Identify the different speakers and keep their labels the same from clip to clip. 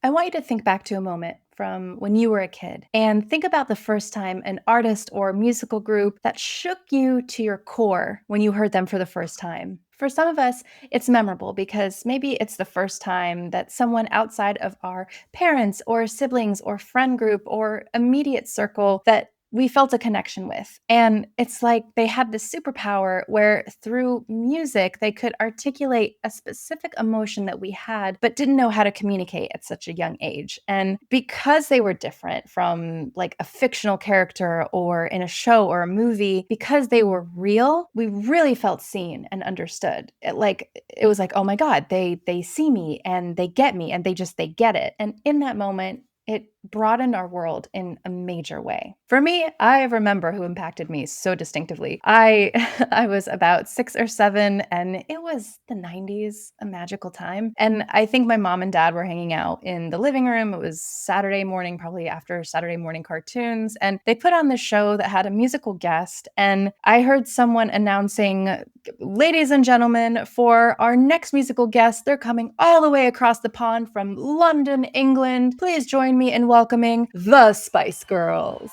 Speaker 1: I want you to think back to a moment from when you were a kid and think about the first time an artist or musical group that shook you to your core when you heard them for the first time. For some of us, it's memorable because maybe it's the first time that someone outside of our parents or siblings or friend group or immediate circle that we felt a connection with. And it's like they had this superpower where through music, they could articulate a specific emotion that we had, but didn't know how to communicate at such a young age. And because they were different from like a fictional character or in a show or a movie, because they were real, we really felt seen and understood. It was like, oh my God, they see me and they get me and they get it. And in that moment, it broadened our world in a major way. For me, I remember who impacted me so distinctively. I I was about 6 or 7 and it was the 90s, a magical time. And I think my mom and dad were hanging out in the living room. It was Saturday morning, probably after Saturday morning cartoons, and they put on this show that had a musical guest, and I heard someone announcing, "Ladies and gentlemen, for our next musical guest, they're coming all the way across the pond from London, England. Please join me in welcoming the Spice Girls."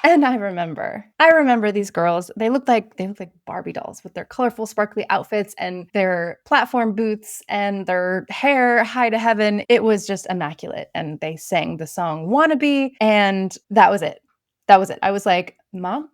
Speaker 1: And I remember these girls. They looked like Barbie dolls with their colorful, sparkly outfits and their platform boots and their hair high to heaven. It was just immaculate. And they sang the song "Wannabe," and that was it. That was it. I was like, Mom,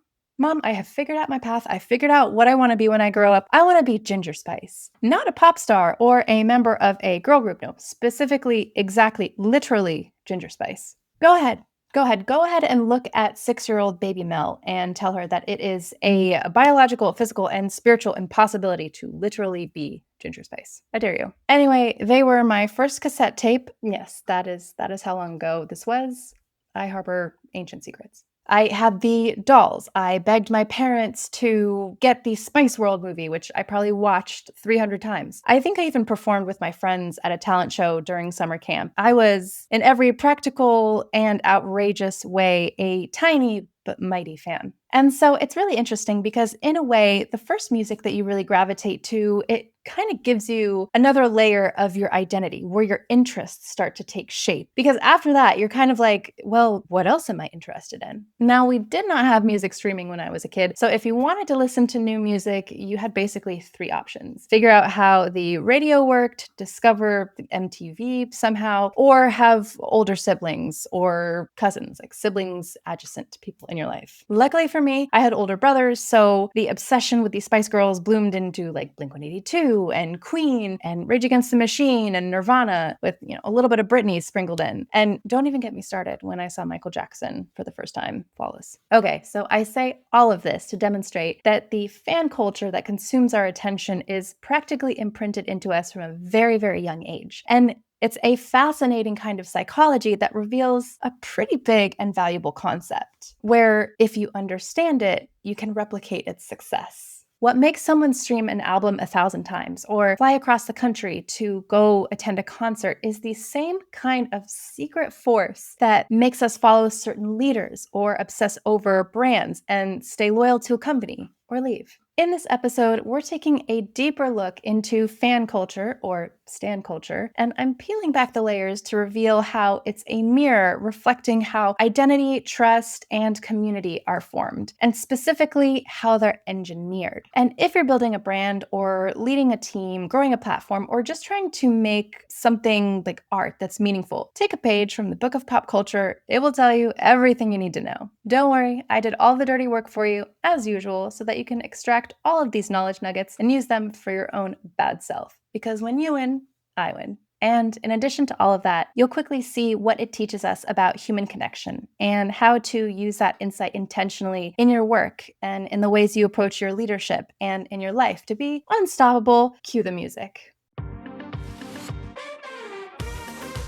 Speaker 1: I have figured out my path. I figured out what I want to be when I grow up. I want to be Ginger Spice, not a pop star or a member of a girl group. No, specifically, exactly, literally Ginger Spice. Go ahead. Go ahead and look at 6-year-old baby Mel and tell her that it is a biological, physical, and spiritual impossibility to literally be Ginger Spice. I dare you. Anyway, they were my first cassette tape. Yes, that is how long ago this was. I harbor ancient secrets. I had the dolls. I begged my parents to get the Spice World movie, which I probably watched 300 times. I think I even performed with my friends at a talent show during summer camp. I was, in every practical and outrageous way, a tiny but mighty fan. And so it's really interesting because in a way, the first music that you really gravitate to, it kind of gives you another layer of your identity where your interests start to take shape. Because after that, you're kind of like, well, what else am I interested in? Now, we did not have music streaming when I was a kid. So if you wanted to listen to new music, you had basically 3 options. Figure out how the radio worked, discover MTV somehow, or have older siblings or cousins, like siblings adjacent to people in your life. Luckily for me, I had older brothers, so the obsession with these Spice Girls bloomed into like Blink-182 and Queen and Rage Against the Machine and Nirvana with, a little bit of Britney sprinkled in. And don't even get me started when I saw Michael Jackson for the first time, Flawless. Okay, so I say all of this to demonstrate that the fan culture that consumes our attention is practically imprinted into us from a very, very young age. And it's a fascinating kind of psychology that reveals a pretty big and valuable concept, where if you understand it, you can replicate its success. What makes someone stream an album 1,000 times or fly across the country to go attend a concert is the same kind of secret force that makes us follow certain leaders or obsess over brands and stay loyal to a company or leave. In this episode, we're taking a deeper look into fan culture, or stan culture, and I'm peeling back the layers to reveal how it's a mirror reflecting how identity, trust, and community are formed, and specifically how they're engineered. And if you're building a brand or leading a team, growing a platform, or just trying to make something like art that's meaningful, take a page from the book of pop culture. It will tell you everything you need to know. Don't worry, I did all the dirty work for you, as usual, so that you can extract all of these knowledge nuggets and use them for your own bad self. Because when you win, I win. And in addition to all of that, you'll quickly see what it teaches us about human connection and how to use that insight intentionally in your work and in the ways you approach your leadership and in your life to be unstoppable. Cue the music.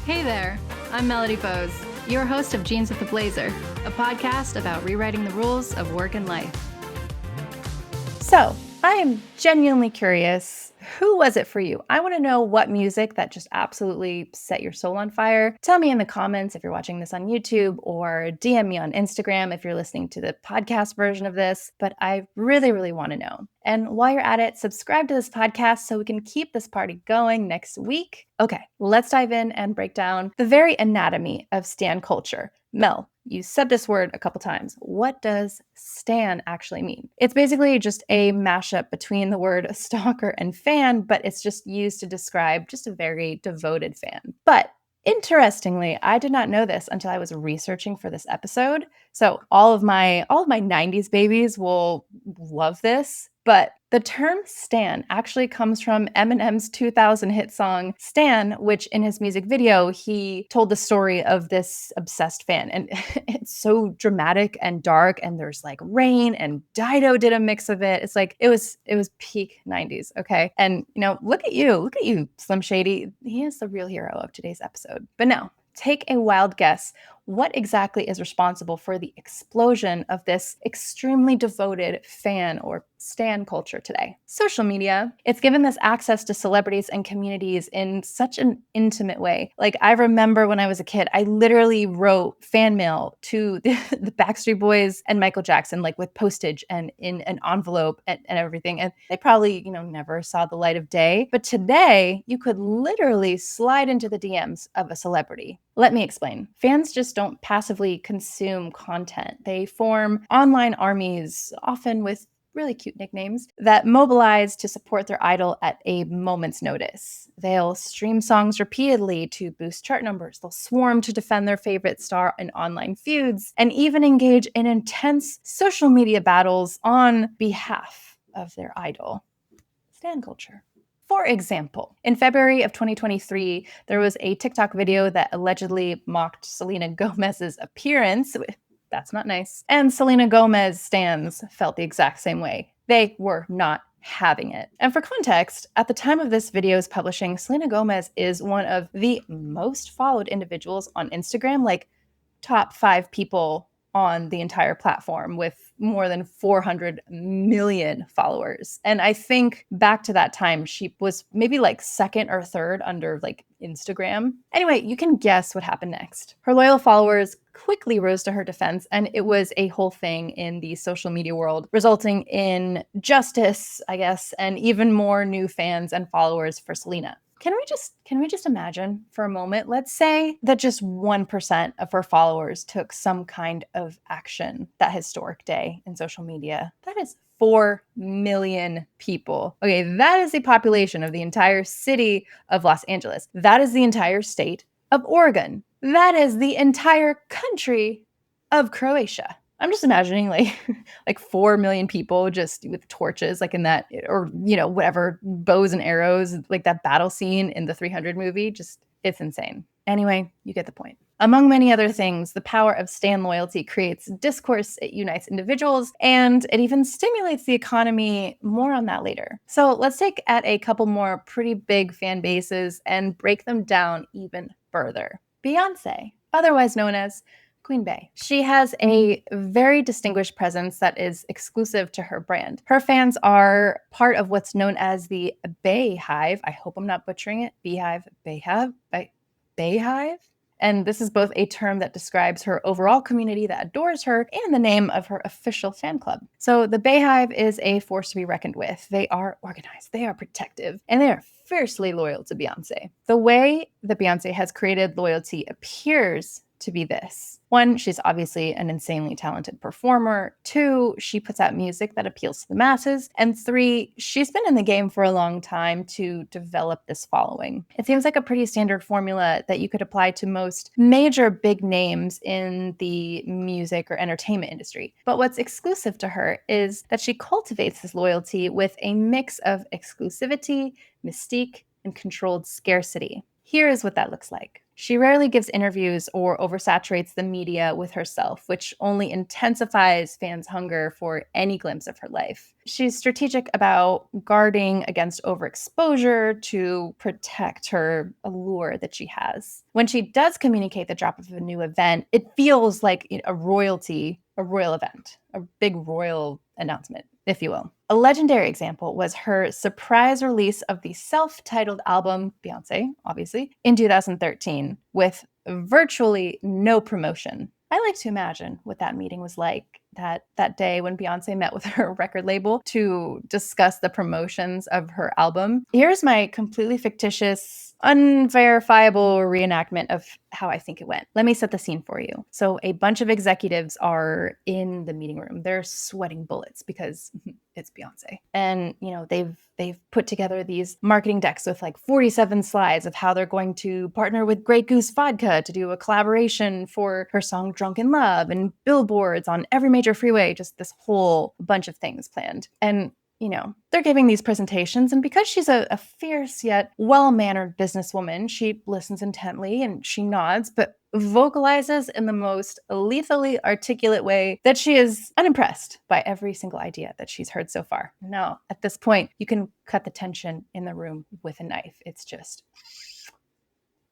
Speaker 2: Hey there, I'm Melody Bose, your host of Jeans with the Blazer, a podcast about rewriting the rules of work and life.
Speaker 1: So, I am genuinely curious, Who was it for you? I want to know what music that just absolutely set your soul on fire. Tell me in the comments if you're watching this on YouTube, or DM me on Instagram if you're listening to the podcast version of this. But I really, really want to know. And while you're at it, subscribe to this podcast so we can keep this party going next week. Okay, let's dive in and break down the very anatomy of stan culture. Mel, you said this word a couple times. What does stan actually mean? It's basically just a mashup between the word stalker and fan, but it's just used to describe just a very devoted fan. But interestingly, I did not know this until I was researching for this episode. So all of my 90s babies will love this, but the term stan actually comes from Eminem's 2000 hit song Stan, which in his music video, he told the story of this obsessed fan. And it's so dramatic and dark, and there's like rain, and Dido did a mix of it. It's like it was peak 90s, okay? And look at you, Slim Shady. He is the real hero of today's episode. But now, take a wild guess. What exactly is responsible for the explosion of this extremely devoted fan or stan culture today? Social media. It's given this access to celebrities and communities in such an intimate way. Like, I remember when I was a kid, I literally wrote fan mail to the Backstreet Boys and Michael Jackson, like with postage and in an envelope and everything. And they probably, never saw the light of day. But today, you could literally slide into the DMs of a celebrity. Let me explain. Fans just don't passively consume content. They form online armies, often with really cute nicknames, that mobilize to support their idol at a moment's notice. They'll stream songs repeatedly to boost chart numbers. They'll swarm to defend their favorite star in online feuds, and even engage in intense social media battles on behalf of their idol. Stan culture. For example, in February of 2023, there was a TikTok video that allegedly mocked Selena Gomez's appearance. That's not nice. And Selena Gomez stans felt the exact same way. They were not having it. And for context, at the time of this video's publishing, Selena Gomez is one of the most followed individuals on Instagram, like top 5 people on the entire platform, with more than 400 million followers. And I think back to that time, she was maybe like second or third under like Instagram. Anyway, you can guess what happened next. Her loyal followers quickly rose to her defense, and it was a whole thing in the social media world, resulting in justice, I guess, and even more new fans and followers for Selena. Can we just imagine for a moment? Let's say that just 1% of her followers took some kind of action that historic day in social media. That is 4 million people. Okay, that is the population of the entire city of Los Angeles. That is the entire state of Oregon. That is the entire country of Croatia. I'm just imagining like 4 million people just with torches, like in that, or whatever, bows and arrows, like that battle scene in the 300 movie. Just, it's insane. Anyway, you get the point. Among many other things, the power of stan loyalty creates discourse, it unites individuals, and it even stimulates the economy. More on that later. So let's take at a couple more pretty big fan bases and break them down even further. Beyonce, otherwise known as Queen Bey. She has a very distinguished presence that is exclusive to her brand. Her fans are part of what's known as the Bey Hive. I hope I'm not butchering it. Bey Hive, Bey Hive? And this is both a term that describes her overall community that adores her and the name of her official fan club. So the Bey Hive is a force to be reckoned with. They are organized, they are protective, and they are fiercely loyal to Beyonce. The way that Beyonce has created loyalty appears to be this. 1, she's obviously an insanely talented performer. 2, she puts out music that appeals to the masses. And 3, she's been in the game for a long time to develop this following. It seems like a pretty standard formula that you could apply to most major big names in the music or entertainment industry. But what's exclusive to her is that she cultivates this loyalty with a mix of exclusivity, mystique, and controlled scarcity. Here is what that looks like. She rarely gives interviews or oversaturates the media with herself, which only intensifies fans' hunger for any glimpse of her life. She's strategic about guarding against overexposure to protect her allure that she has. When she does communicate the drop of a new event, it feels like a royal event, a big royal announcement, if you will. A legendary example was her surprise release of the self-titled album, Beyonce, obviously, in 2013, with virtually no promotion. I like to imagine what that meeting was like that day when Beyonce met with her record label to discuss the promotions of her album. Here's my completely fictitious, unverifiable reenactment of how I think it went. Let me set the scene for you. So a bunch of executives are in the meeting room. They're sweating bullets because it's Beyonce. And, they've put together these marketing decks with like 47 slides of how they're going to partner with Grey Goose Vodka to do a collaboration for her song Drunk in Love, and billboards on every major freeway, just this whole bunch of things planned. And they're giving these presentations, and because she's a fierce yet well-mannered businesswoman, she listens intently and she nods, but vocalizes in the most lethally articulate way that she is unimpressed by every single idea that she's heard so far. Now, at this point, you can cut the tension in the room with a knife. It's just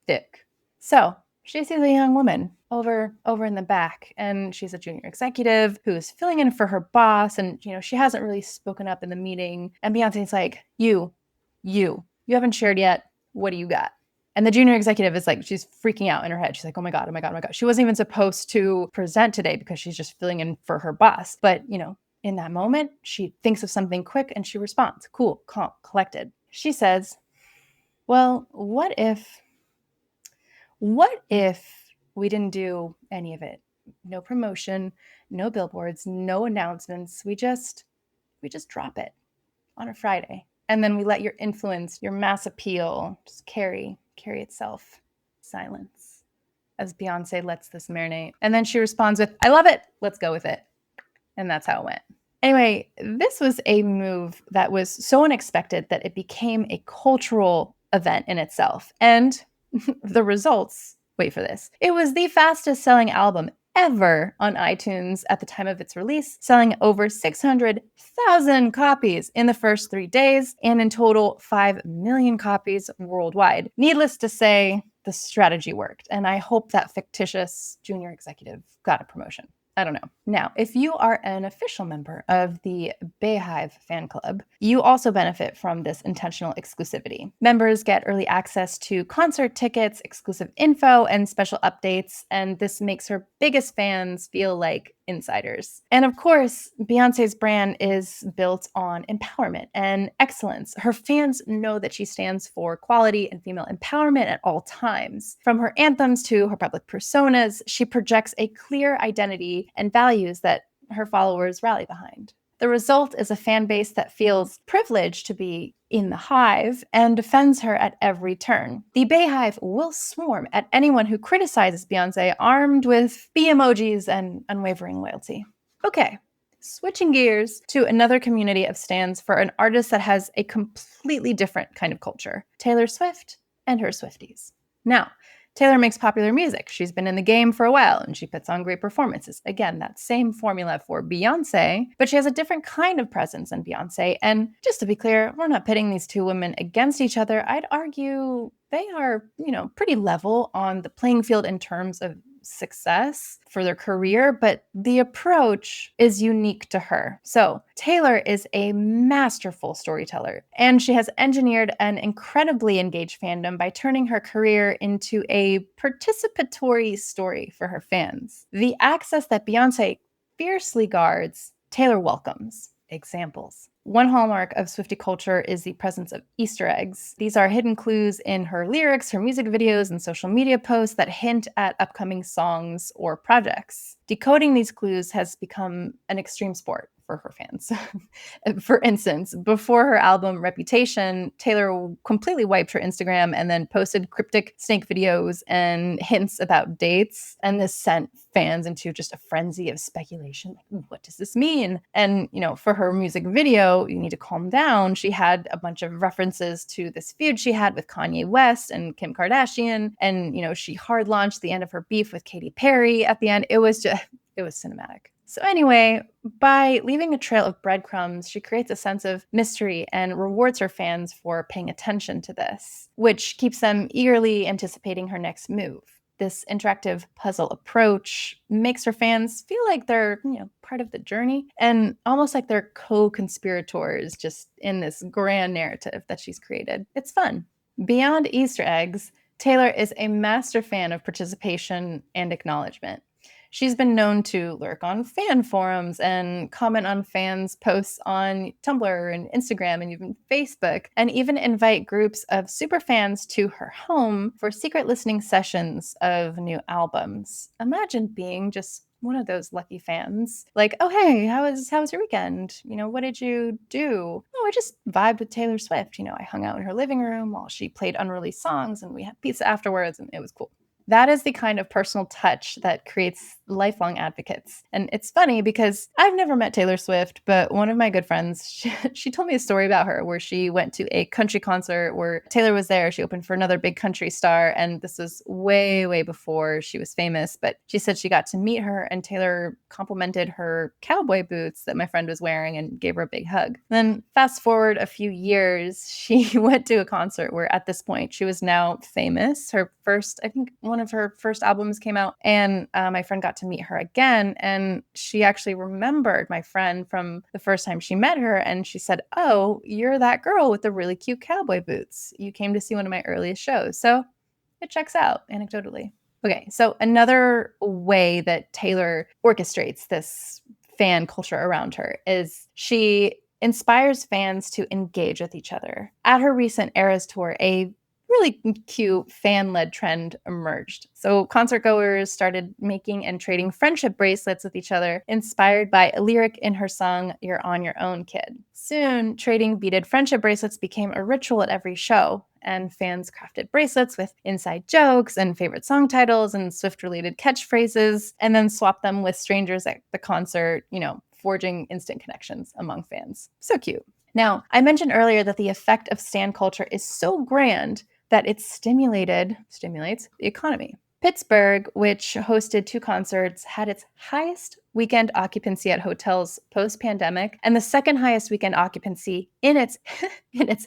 Speaker 1: thick. So she sees a young woman over in the back, and she's a junior executive who's filling in for her boss, and she hasn't really spoken up in the meeting. And Beyonce's like, you haven't shared yet. What do you got? And the junior executive is like, she's freaking out in her head. She's like, oh my God, oh my God, oh my God. She wasn't even supposed to present today because she's just filling in for her boss. But, in that moment, she thinks of something quick and she responds, cool, calm, collected. She says, well, what if we didn't do any of it? No promotion, no billboards, no announcements. We just drop it on a Friday. And then we let your influence, your mass appeal, just carry itself. Silence as Beyonce lets this marinate. And then she responds with, I love it. Let's go with it. And that's how it went. Anyway, this was a move that was so unexpected that it became a cultural event in itself. And the results, wait for this, it was the fastest selling album ever on iTunes at the time of its release, selling over 600,000 copies in the first 3 days, and in total 5 million copies worldwide. Needless to say, the strategy worked, and I hope that fictitious junior executive got a promotion. I don't know. Now, if you are an official member of the Bey Hive fan club, you also benefit from this intentional exclusivity. Members get early access to concert tickets, exclusive info, and special updates, and this makes her biggest fans feel like insiders. And of course, Beyonce's brand is built on empowerment and excellence. Her fans know that she stands for quality and female empowerment at all times. From her anthems to her public personas, she projects a clear identity and values that her followers rally behind. The result is a fan base that feels privileged to be in the hive and defends her at every turn. The Bey Hive will swarm at anyone who criticizes Beyonce, armed with bee emojis and unwavering loyalty. Okay, switching gears to another community of stans for an artist that has a completely different kind of culture, Taylor Swift and her Swifties. Now, Taylor makes popular music. She's been in the game for a while and she puts on great performances. Again, that same formula for Beyonce, but she has a different kind of presence than Beyonce. And just to be clear, we're not pitting these two women against each other. I'd argue they are, pretty level on the playing field in terms of success for their career, but the approach is unique to her. So Taylor is a masterful storyteller, and she has engineered an incredibly engaged fandom by turning her career into a participatory story for her fans. The access that Beyonce fiercely guards, Taylor welcomes. Examples. One hallmark of Swiftie culture is the presence of Easter eggs. These are hidden clues in her lyrics, her music videos, and social media posts that hint at upcoming songs or projects. Decoding these clues has become an extreme sport for her fans. For instance, before her album Reputation, Taylor completely wiped her Instagram and then posted cryptic snake videos and hints about dates. And this sent fans into just a frenzy of speculation. Like, what does this mean? And, for her music video, You Need to Calm Down, she had a bunch of references to this feud she had with Kanye West and Kim Kardashian. And, she hard launched the end of her beef with Katy Perry at the end. It was cinematic. So anyway, by leaving a trail of breadcrumbs, she creates a sense of mystery and rewards her fans for paying attention to this, which keeps them eagerly anticipating her next move. This interactive puzzle approach makes her fans feel like they're, part of the journey and almost like they're co-conspirators just in this grand narrative that she's created. It's fun. Beyond Easter eggs, Taylor is a master fan of participation and acknowledgement. She's been known to lurk on fan forums and comment on fans' posts on Tumblr and Instagram and even Facebook, and even invite groups of superfans to her home for secret listening sessions of new albums. Imagine being just one of those lucky fans. Like, oh hey, how was your weekend? What did you do? Oh, I just vibed with Taylor Swift. I hung out in her living room while she played unreleased songs and we had pizza afterwards and it was cool. That is the kind of personal touch that creates lifelong advocates. And it's funny because I've never met Taylor Swift, but one of my good friends, she told me a story about her where she went to a country concert where Taylor was there. She opened for another big country star. And this was way, way before she was famous. But she said she got to meet her and Taylor complimented her cowboy boots that my friend was wearing and gave her a big hug. Then fast forward a few years, she went to a concert where at this point she was now famous. Her first, I think one of her first albums came out and my friend got to meet her again. And she actually remembered my friend from the first time she met her. And she said, oh, you're that girl with the really cute cowboy boots. You came to see one of my earliest shows. So it checks out anecdotally. Okay, so another way that Taylor orchestrates this fan culture around her is she inspires fans to engage with each other. At her recent Eras tour, a really cute fan-led trend emerged. So concert goers started making and trading friendship bracelets with each other, inspired by a lyric in her song, You're on Your Own, Kid. Soon, trading beaded friendship bracelets became a ritual at every show, and fans crafted bracelets with inside jokes and favorite song titles and Swift-related catchphrases, and then swapped them with strangers at the concert, forging instant connections among fans. So cute. Now, I mentioned earlier that the effect of stan culture is so grand that it stimulates the economy. Pittsburgh, which hosted 2 concerts, had its highest weekend occupancy at hotels post-pandemic and the second highest weekend occupancy in its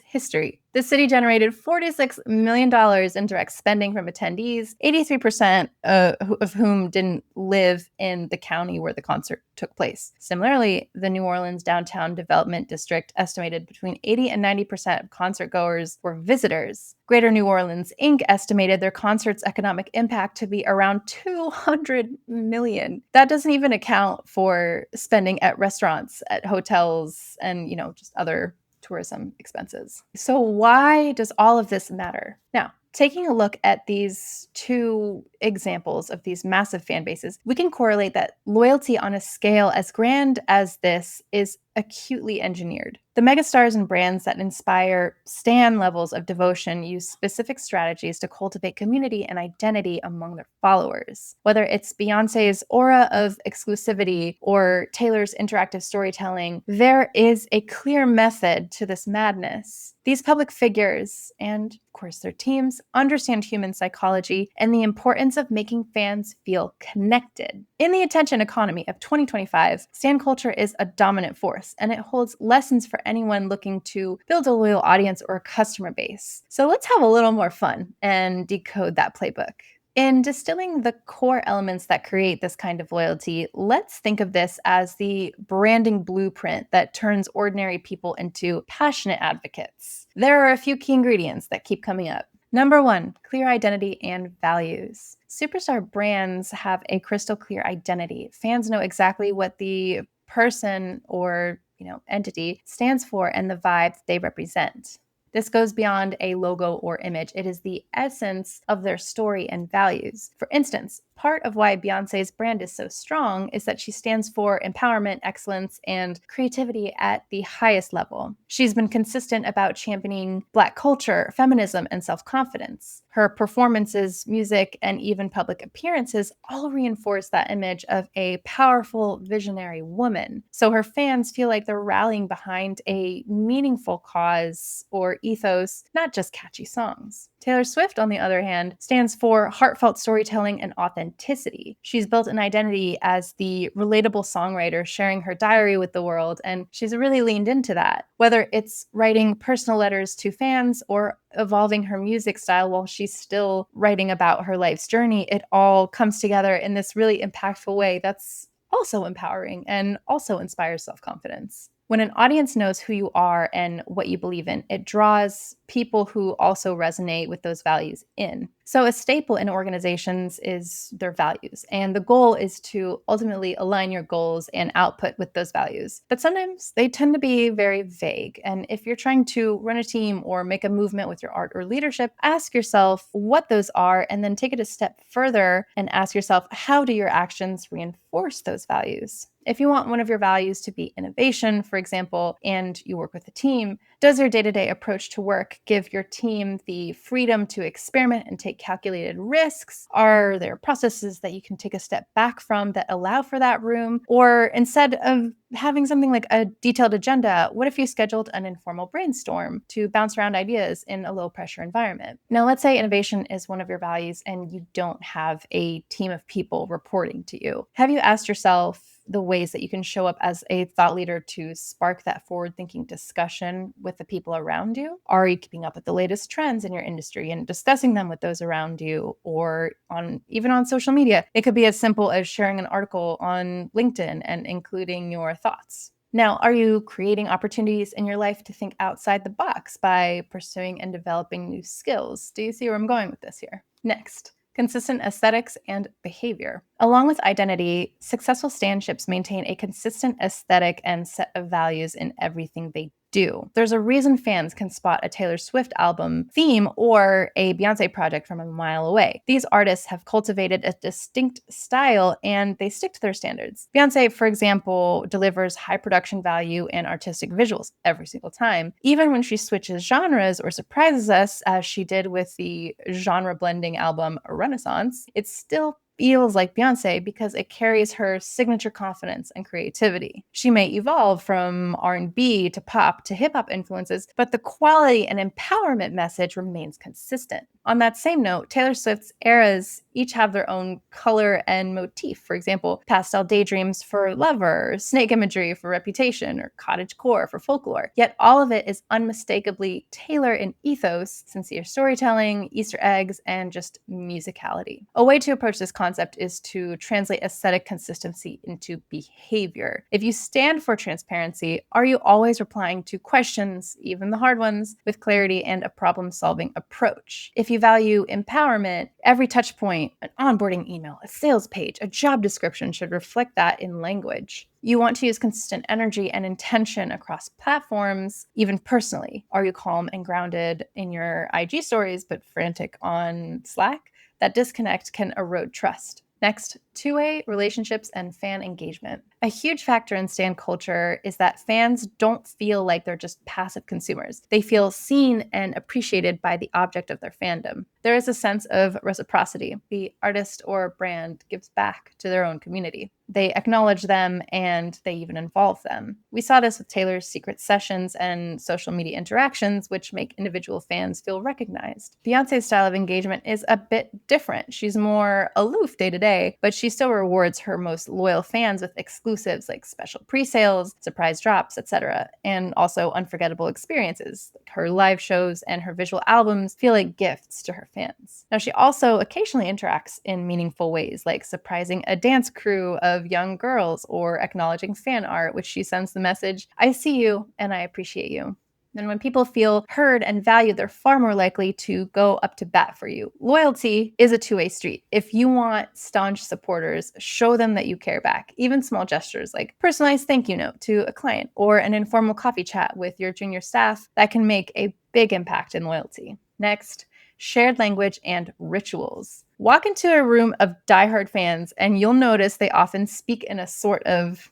Speaker 1: history. The city generated $46 million in direct spending from attendees, 83% of whom didn't live in the county where the concert took place. Similarly, the New Orleans Downtown Development District estimated between 80 and 90% of concert goers were visitors. Greater New Orleans Inc. estimated their concert's economic impact to be around $200 million. That doesn't even account for spending at restaurants, at hotels, and, just other tourism expenses. So why does all of this matter? Now, taking a look at these 2 examples of these massive fan bases, we can correlate that loyalty on a scale as grand as this is acutely engineered. The megastars and brands that inspire stan levels of devotion use specific strategies to cultivate community and identity among their followers. Whether it's Beyonce's aura of exclusivity or Taylor's interactive storytelling, there is a clear method to this madness. These public figures, and of course their teams, understand human psychology and the importance of making fans feel connected. In the attention economy of 2025, stan culture is a dominant force, and it holds lessons for anyone looking to build a loyal audience or a customer base. So let's have a little more fun and decode that playbook. In distilling the core elements that create this kind of loyalty, let's think of this as the branding blueprint that turns ordinary people into passionate advocates. There are a few key ingredients that keep coming up. Number 1, clear identity and values. Superstar brands have a crystal clear identity. Fans know exactly what the person or entity stands for and the vibe they represent. This goes beyond a logo or image. It is the essence of their story and values. For instance, part of why Beyonce's brand is so strong is that she stands for empowerment, excellence, and creativity at the highest level. She's been consistent about championing Black culture, feminism, and self-confidence. Her performances, music, and even public appearances all reinforce that image of a powerful, visionary woman. So her fans feel like they're rallying behind a meaningful cause or ethos, not just catchy songs. Taylor Swift, on the other hand, stands for heartfelt storytelling and authenticity. She's built an identity as the relatable songwriter sharing her diary with the world, and she's really leaned into that. Whether it's writing personal letters to fans or evolving her music style while she's still writing about her life's journey, it all comes together in this really impactful way that's also empowering and also inspires self-confidence. When an audience knows who you are and what you believe in, it draws people who also resonate with those values in. So a staple in organizations is their values, and the goal is to ultimately align your goals and output with those values. But sometimes they tend to be very vague, and if you're trying to run a team or make a movement with your art or leadership, ask yourself what those are, and then take it a step further and ask yourself, how do your actions reinforce those values? If you want one of your values to be innovation, for example, and you work with a team, does your day-to-day approach to work give your team the freedom to experiment and take calculated risks? Are there processes that you can take a step back from that allow for that room? Or instead of having something like a detailed agenda, what if you scheduled an informal brainstorm to bounce around ideas in a low-pressure environment? Now, let's say innovation is one of your values and you don't have a team of people reporting to you. Have you asked yourself the ways that you can show up as a thought leader to spark that forward-thinking discussion with the people around you? Are you keeping up with the latest trends in your industry and discussing them with those around you, or even on social media? It could be as simple as sharing an article on LinkedIn and including your thoughts. Now, are you creating opportunities in your life to think outside the box by pursuing and developing new skills? Do you see where I'm going with this here? Next, consistent aesthetics and behavior. Along with identity, successful standships maintain a consistent aesthetic and set of values in everything they do. There's a reason fans can spot a Taylor Swift album theme or a Beyonce project from a mile away. These artists have cultivated a distinct style and they stick to their standards. Beyonce, for example, delivers high production value and artistic visuals every single time. Even when she switches genres or surprises us, as she did with the genre blending album Renaissance, it still feels like Beyonce because it carries her signature confidence and creativity. She may evolve from R&B to pop to hip-hop influences, but the quality and empowerment message remains consistent. On that same note, Taylor Swift's eras each have their own color and motif. For example, pastel daydreams for Lover, snake imagery for Reputation, or cottagecore for Folklore. Yet all of it is unmistakably Taylor in ethos, sincere storytelling, Easter eggs, and just musicality. A way to approach this concept is to translate aesthetic consistency into behavior. If you stand for transparency, are you always replying to questions, even the hard ones, with clarity and a problem-solving approach? If you value empowerment, every touch point, an onboarding email, a sales page, a job description should reflect that in language. You want to use consistent energy and intention across platforms, even personally. Are you calm and grounded in your IG stories, but frantic on Slack? That disconnect can erode trust. Next, two-way relationships and fan engagement. A huge factor in stan culture is that fans don't feel like they're just passive consumers. They feel seen and appreciated by the object of their fandom. There is a sense of reciprocity. The artist or brand gives back to their own community. They acknowledge them and they even involve them. We saw this with Taylor's secret sessions and social media interactions, which make individual fans feel recognized. Beyonce's style of engagement is a bit different. She's more aloof day to day, but she still rewards her most loyal fans with exclusives like special pre-sales, surprise drops, etc., and also unforgettable experiences. Her live shows and her visual albums feel like gifts to her fans. Now, she also occasionally interacts in meaningful ways, like surprising a dance crew of young girls or acknowledging fan art, which she sends the message, "I see you and I appreciate you." And when people feel heard and valued, they're far more likely to go up to bat for you. Loyalty is a two-way street. If you want staunch supporters, show them that you care back. Even small gestures like personalized thank you note to a client or an informal coffee chat with your junior staff, that can make a big impact in loyalty. Next, shared language and rituals. Walk into a room of diehard fans and you'll notice they often speak in a sort of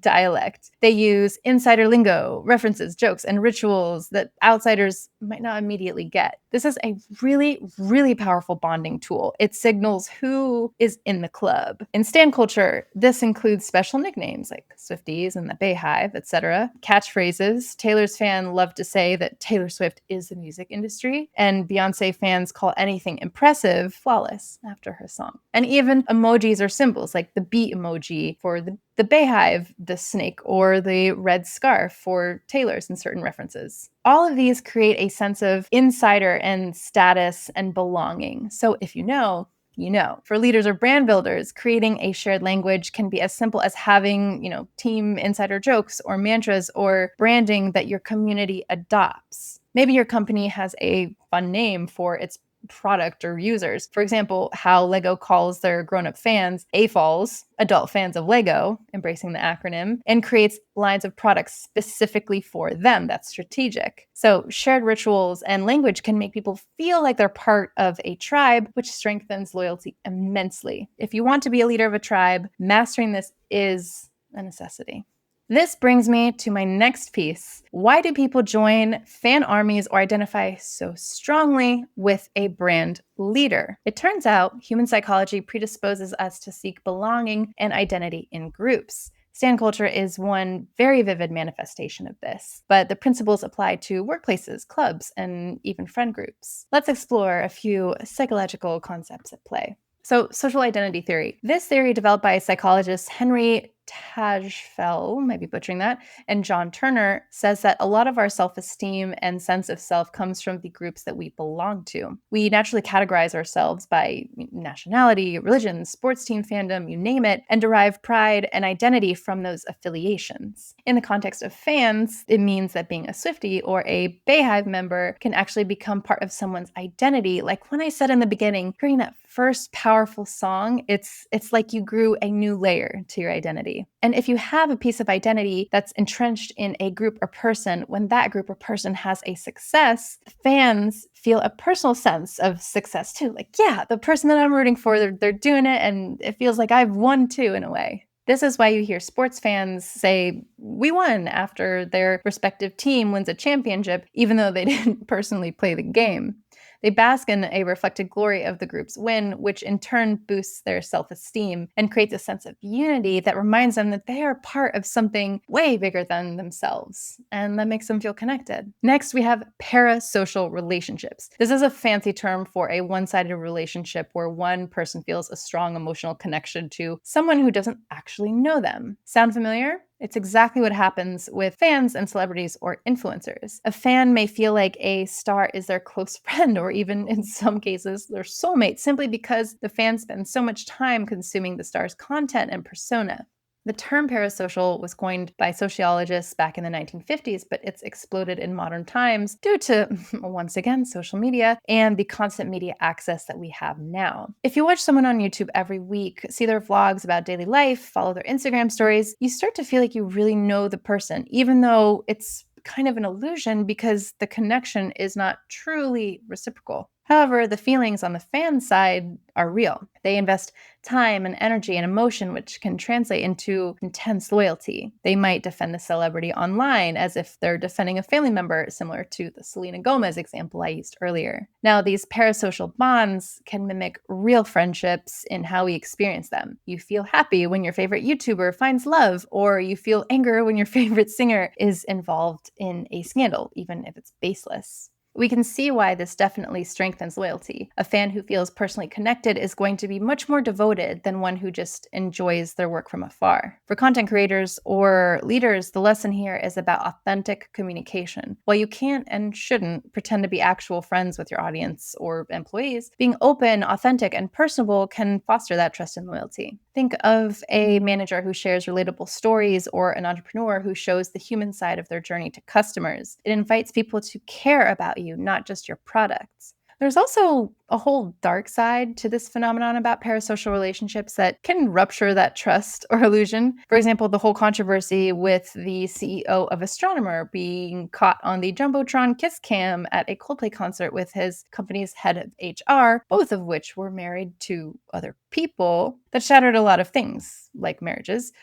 Speaker 1: dialect. They use insider lingo, references, jokes, and rituals that outsiders might not immediately get. This is a really, really powerful bonding tool. It signals who is in the club. In stan culture, this includes special nicknames like Swifties and the Bey Hive, etc. Catchphrases. Taylor's fans love to say that Taylor Swift is the music industry, and Beyonce fans call anything impressive flawless after her song. And even emojis or symbols like the bee emoji for the Bey Hive, the snake, or the red scarf for Taylor's in certain references. All of these create a sense of insider and status and belonging. So if you know, you know. For leaders or brand builders, creating a shared language can be as simple as having, team insider jokes or mantras or branding that your community adopts. Maybe your company has a fun name for its product or users. For example, how Lego calls their grown-up fans AFOLs, adult fans of Lego, embracing the acronym, and creates lines of products specifically for them. That's strategic. So shared rituals and language can make people feel like they're part of a tribe, which strengthens loyalty immensely. If you want to be a leader of a tribe, mastering this is a necessity. This brings me to my next piece. Why do people join fan armies or identify so strongly with a brand leader? It turns out human psychology predisposes us to seek belonging and identity in groups. Stan culture is one very vivid manifestation of this, but the principles apply to workplaces, clubs, and even friend groups. Let's explore a few psychological concepts at play. So, social identity theory. This theory, developed by psychologists Henry Tajfel, might be butchering that, and John Turner, says that a lot of our self-esteem and sense of self comes from the groups that we belong to. We naturally categorize ourselves by nationality, religion, sports team fandom, you name it, and derive pride and identity from those affiliations. In the context of fans, it means that being a Swiftie or a Bey Hive member can actually become part of someone's identity. Like when I said in the beginning, hearing that first powerful song, it's like you grew a new layer to your identity. And if you have a piece of identity that's entrenched in a group or person, when that group or person has a success, fans feel a personal sense of success too. Like, yeah, the person that I'm rooting for, they're doing it, and it feels like I've won too in a way. This is why you hear sports fans say, we won, after their respective team wins a championship, even though they didn't personally play the game. They bask in a reflected glory of the group's win, which in turn boosts their self-esteem and creates a sense of unity that reminds them that they are part of something way bigger than themselves, and that makes them feel connected. Next, we have parasocial relationships. This is a fancy term for a one-sided relationship where one person feels a strong emotional connection to someone who doesn't actually know them. Sound familiar? It's exactly what happens with fans and celebrities or influencers. A fan may feel like a star is their close friend, or even in some cases, their soulmate, simply because the fan spends so much time consuming the star's content and persona. The term parasocial was coined by sociologists back in the 1950s, but it's exploded in modern times due to, once again, social media and the constant media access that we have now. If you watch someone on YouTube every week, see their vlogs about daily life, follow their Instagram stories, you start to feel like you really know the person, even though it's kind of an illusion because the connection is not truly reciprocal. However, the feelings on the fan side are real. They invest time and energy and emotion, which can translate into intense loyalty. They might defend the celebrity online as if they're defending a family member, similar to the Selena Gomez example I used earlier. Now, these parasocial bonds can mimic real friendships in how we experience them. You feel happy when your favorite YouTuber finds love, or you feel anger when your favorite singer is involved in a scandal, even if it's baseless. We can see why this definitely strengthens loyalty. A fan who feels personally connected is going to be much more devoted than one who just enjoys their work from afar. For content creators or leaders, the lesson here is about authentic communication. While you can't and shouldn't pretend to be actual friends with your audience or employees, being open, authentic, and personable can foster that trust and loyalty. Think of a manager who shares relatable stories or an entrepreneur who shows the human side of their journey to customers. It invites people to care about you, not just your products. There's also a whole dark side to this phenomenon about parasocial relationships that can rupture that trust or illusion. For example, the whole controversy with the CEO of Astronomer being caught on the Jumbotron kiss cam at a Coldplay concert with his company's head of HR, both of which were married to other people. That shattered a lot of things, like marriages.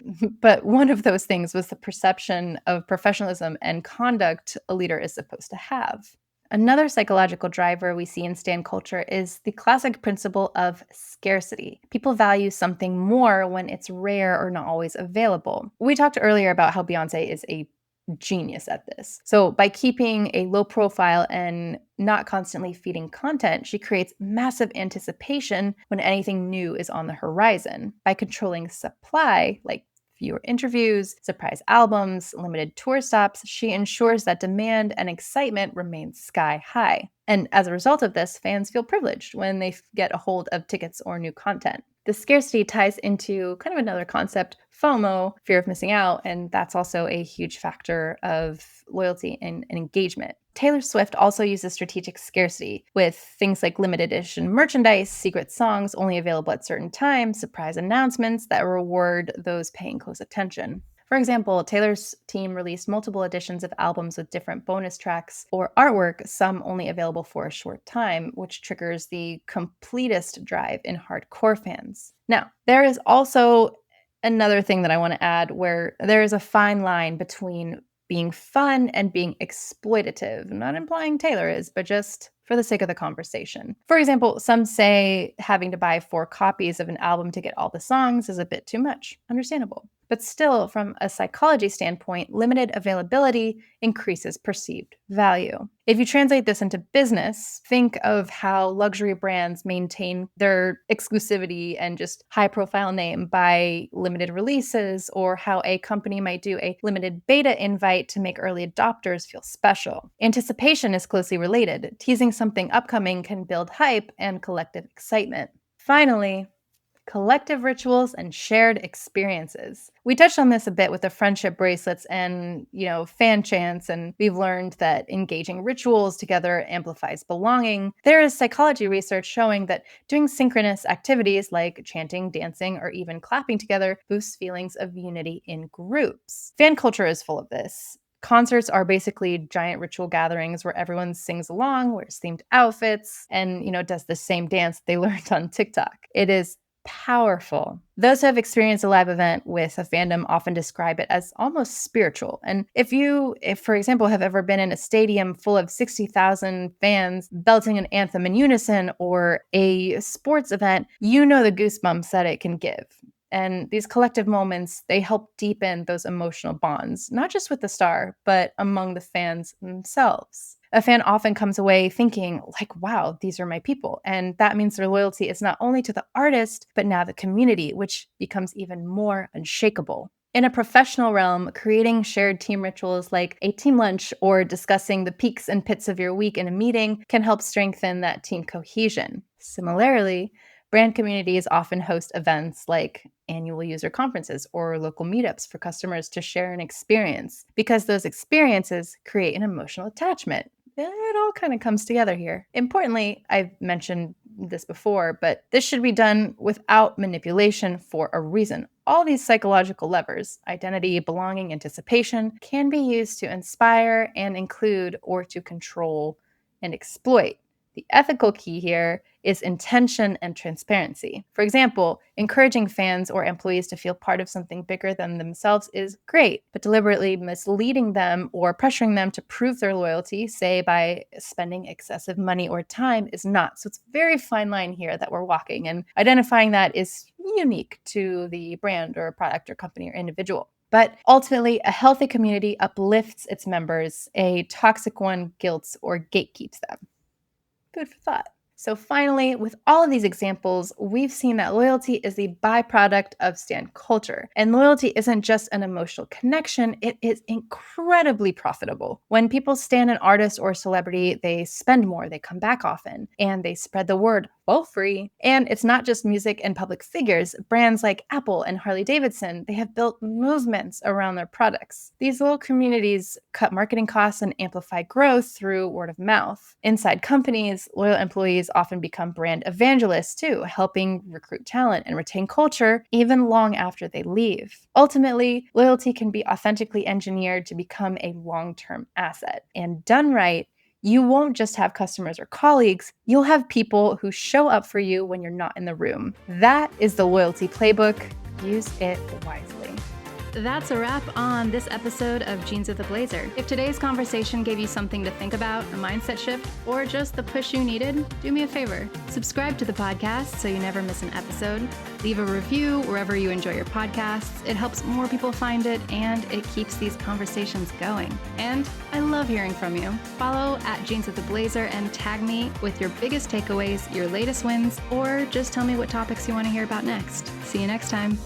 Speaker 1: But one of those things was the perception of professionalism and conduct a leader is supposed to have. Another psychological driver we see in stan culture is the classic principle of scarcity. People value something more when it's rare or not always available. We talked earlier about how Beyonce is a genius at this. So, by keeping a low profile and not constantly feeding content, she creates massive anticipation when anything new is on the horizon. By controlling supply, like fewer interviews, surprise albums, limited tour stops, she ensures that demand and excitement remain sky high. And as a result of this, fans feel privileged when they get a hold of tickets or new content. The scarcity ties into kind of another concept, FOMO, fear of missing out, and that's also a huge factor of loyalty and engagement. Taylor Swift also uses strategic scarcity with things like limited edition merchandise, secret songs only available at certain times, surprise announcements that reward those paying close attention. For example, Taylor's team released multiple editions of albums with different bonus tracks or artwork, some only available for a short time, which triggers the completist drive in hardcore fans. Now, there is also another thing that I want to add where there is a fine line between being fun and being exploitative. I'm not implying Taylor is, but just for the sake of the conversation. For example, some say having to buy 4 copies of an album to get all the songs is a bit too much. Understandable. But still, from a psychology standpoint, limited availability increases perceived value. If you translate this into business, think of how luxury brands maintain their exclusivity and just high profile name by limited releases, or how a company might do a limited beta invite to make early adopters feel special. Anticipation is closely related. Teasing something upcoming can build hype and collective excitement. Finally, collective rituals and shared experiences. We touched on this a bit with the friendship bracelets and, fan chants, and we've learned that engaging rituals together amplifies belonging. There is psychology research showing that doing synchronous activities like chanting, dancing, or even clapping together boosts feelings of unity in groups. Fan culture is full of this. Concerts are basically giant ritual gatherings where everyone sings along, wears themed outfits, and, does the same dance they learned on TikTok. It is powerful. Those who have experienced a live event with a fandom often describe it as almost spiritual. And if, for example, have ever been in a stadium full of 60,000 fans belting an anthem in unison, or a sports event, you know the goosebumps that it can give. And these collective moments, they help deepen those emotional bonds, not just with the star, but among the fans themselves. A fan often comes away thinking, like, wow, these are my people. And that means their loyalty is not only to the artist, but now the community, which becomes even more unshakable. In a professional realm, creating shared team rituals like a team lunch or discussing the peaks and pits of your week in a meeting can help strengthen that team cohesion. Similarly, brand communities often host events like annual user conferences or local meetups for customers to share an experience, because those experiences create an emotional attachment. It all kind of comes together here. Importantly, I've mentioned this before, but this should be done without manipulation for a reason. All these psychological levers, identity, belonging, anticipation, can be used to inspire and include, or to control and exploit. The ethical key here is intention and transparency. For example, encouraging fans or employees to feel part of something bigger than themselves is great, but deliberately misleading them or pressuring them to prove their loyalty, say by spending excessive money or time, is not. So it's a very fine line here that we're walking, and identifying that is unique to the brand or product or company or individual. But ultimately, a healthy community uplifts its members, a toxic one guilts or gatekeeps them. Food for thought. So finally, with all of these examples, we've seen that loyalty is the byproduct of stan culture. And loyalty isn't just an emotional connection, it is incredibly profitable. When people stan an artist or celebrity, they spend more, they come back often, and they spread the word for free. And it's not just music and public figures. Brands like Apple and Harley Davidson, they have built movements around their products. These little communities cut marketing costs and amplify growth through word of mouth. Inside companies, loyal employees often become brand evangelists too, helping recruit talent and retain culture even long after they leave. Ultimately, loyalty can be authentically engineered to become a long-term asset. And done right, you won't just have customers or colleagues, you'll have people who show up for you when you're not in the room. That is the loyalty playbook. Use it wisely.
Speaker 2: That's a wrap on this episode of Jeans with a Blazer. If today's conversation gave you something to think about, a mindset shift, or just the push you needed, do me a favor. Subscribe to the podcast so you never miss an episode. Leave a review wherever you enjoy your podcasts. It helps more people find it, and it keeps these conversations going. And I love hearing from you. Follow at Jeans with a Blazer and tag me with your biggest takeaways, your latest wins, or just tell me what topics you want to hear about next. See you next time.